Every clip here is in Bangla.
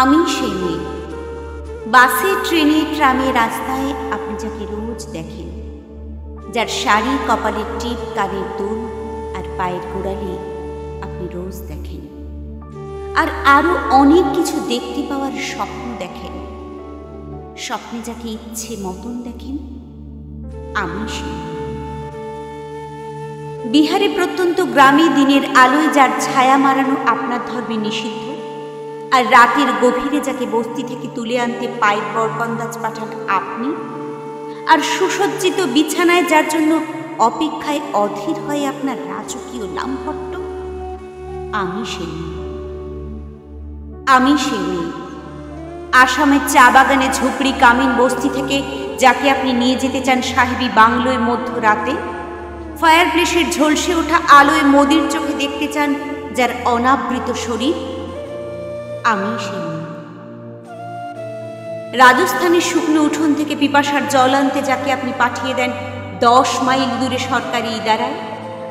আমি সেই মেয়ে। বাসে, ট্রেনে, ট্রামে, রাস্তায় আপনি যাকে রোজ দেখেন, যার শাড়ি, কপালের টিপ, কানের দুল আর পায়ের গোড়ালি আপনি রোজ দেখেন, আর আরো অনেক কিছু দেখতে পাওয়ার স্বপ্ন দেখেন। স্বপ্নে যাকে ইচ্ছে মতন দেখেন, আমি সেই। বিহারে প্রত্যন্ত গ্রামে দিনের আলোয় যার ছায়া মারানো আপনার ধর্মে নিষিদ্ধ, আর রাতের গভীরে যাকে বস্তি থেকে তুলে আনতে পায়ের বরকন্দাজ পাঠান আপনি, আর সুসজ্জিত বিছানায় যার জন্য অপেক্ষায় অধীর হয় আপনার রাজকীয় লামপট্ট, আমি সেই। আমি সেই মেয়ে। আসামের চা বাগানে ঝুপড়ি কামিন বস্তি থেকে যাকে আপনি নিয়ে যেতে চান সাহেবী বাংলোয় মধ্যরাতে, ফায়ার প্লেসের ঝলসে ওঠা আলোয় মোদির চোখে দেখতে চান যার অনাবৃত শরীর, আমি সেই মেয়ে। রাজস্থানের শুকনো উঠোন থেকে পিপাসার জল আনতে যাকে আপনি পাঠিয়ে দেন 10 মাইল দূরে সরকারি ইদারায়,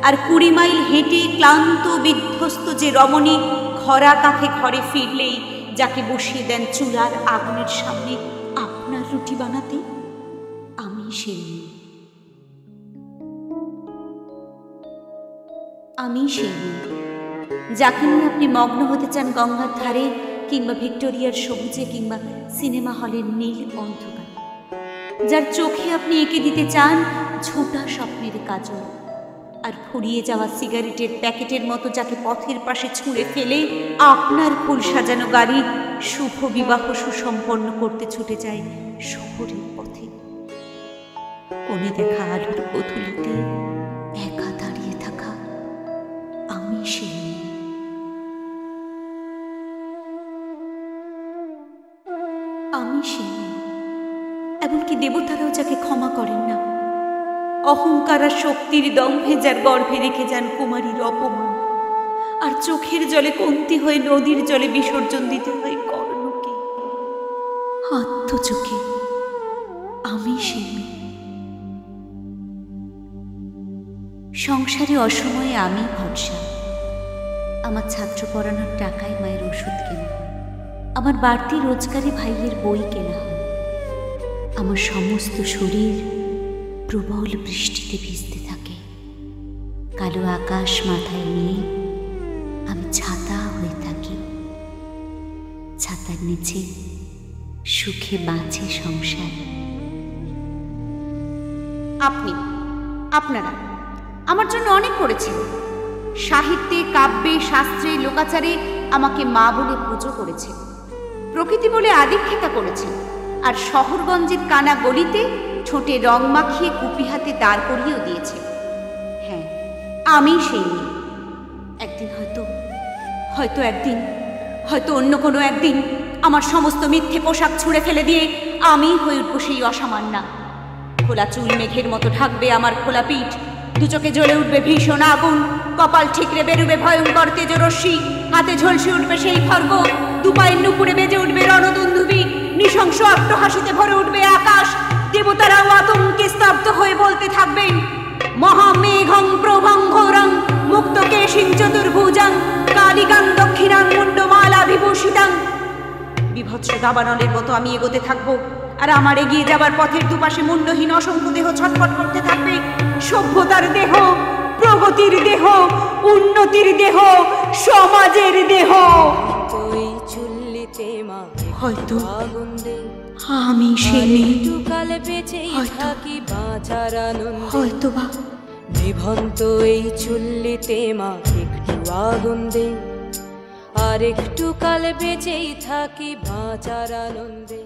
আর 20 মাইল হেঁটে ক্লান্ত বিধ্বস্ত যে রমণী খরা কাঁখে ঘরে ফিরলেই যাকে বসিয়ে দেন চুলার আগুনের সামনে আপনার রুটি বানাতে, আমি সেই মেয়ে। আমি সেই মেয়ে যাকে নিয়ে আপনি মগ্ন হতে চান গঙ্গার ধারে, কিংবা ভিক্টোরিয়ার সবুজে, কিংবা সিনেমা হলের নীল অন্ধকার, যার চোখে আপনি এঁকে দিতে চান ছোটা স্বপ্নের কাজল, আর ফুরিয়ে যাওয়া সিগারেটের প্যাকেটের মতো যাকে পথের পাশে ছুঁড়ে ফেলে আপনার ফুল সাজানো গাড়ি শুভ বিবাহ সুসম্পন্ন করতে ছুটে যায় শহরের পথে। কোণে দেখা আলোর পথুলিতে একা দাঁড়িয়ে থাকা, আমি সেই মেয়ে। আমি সেই মেয়ে। এমনকি দেবতারাও যাকে ক্ষমা করেন না, অহংকার আর শক্তির দম্ভে যার গর্ভে রেখে যান কুমারীর অপমান, আর চোখের জলে কন্তি হয়ে নদীর জলে বিসর্জন দিতে হয় কর্ণকে আত্মচোখে, আমি সেই মেয়ে। সংসারে অসময়ে আমি ভরসা। আমার ছাত্র পড়ানোর টাকায় মায়ের ওষুধ কেনা, আমার বাড়তি রোজগারে ভাইয়ের বই কেনা হয়। আমার সমস্ত শরীর প্রবল বৃষ্টিতে ভিজতে থাকে। কালো আকাশ মাথায় নিয়ে আমি ছাতা হয়ে থাকি। ছাতার নিচে সুখে বাঁচে সংসার। আপনারা আমার জন্য অনেক করেছেন। সাহিত্যে, কাব্যে, শাস্ত্রে, লোকাচারে আমাকে মা বলে পুজো করেছেন, প্রকৃতি বলে আদিক্ষেতা করেছেন, আর শহরগঞ্জের কানা গলিতে ঠোঁটে রং মাখিয়ে কুপি হাতে দাঁড় করিয়েও দিয়েছে। হ্যাঁ, আমি সেই মেয়ে। একদিন হয়তো অন্য কোনো একদিন আমার সমস্ত মিথ্যে পোশাক ছুঁড়ে ফেলে দিয়ে আমি হয়ে উঠব সেই অসামান্যা। খোলা চুল মেঘের মতো ঢাকবে আমার খোলা পিঠ, দু চোখে জ্বলে উঠবে ভীষণ আগুন, কপাল ঠিকরে বেরুবে ভয়ঙ্কর তেজরশ্মি, হাতে ঝলসে উঠবে সেই খর্গ, দুপায়ের নুপুরে বেজে উঠবে রণদুন্দুবি, নৃশংস অট্টহাসিতে ভরে উঠবে আকাশ। দেবতারাও আতঙ্কে স্তব্ধ হয়ে বলতে থাকবেন, মহামেঘং প্রভং ঘোরং মুক্ত কেশিং চতুর্ভুজং কালিকাং দক্ষিণাং মুন্ডমালা বিভূষিতাং। বিভৎস দাবানলের মতো আমি এগোতে থাকবো, আর আমার এগিয়ে যাবার পথের দুপাশে মুন্ডহীন অসংখ্য দেহ ছটফট করতে থাকবে। সভ্যতার দেহ, প্রগতির দেহ, উন্নতির দেহ, সমাজের দেহ। হয়তো আমি সেই হয়তো বা নিভন্ত এই চুল্লিতে মা একটু আগুন দে, আর একটু কাল বেঁচেই থাকি বাঁচার আনন্দে।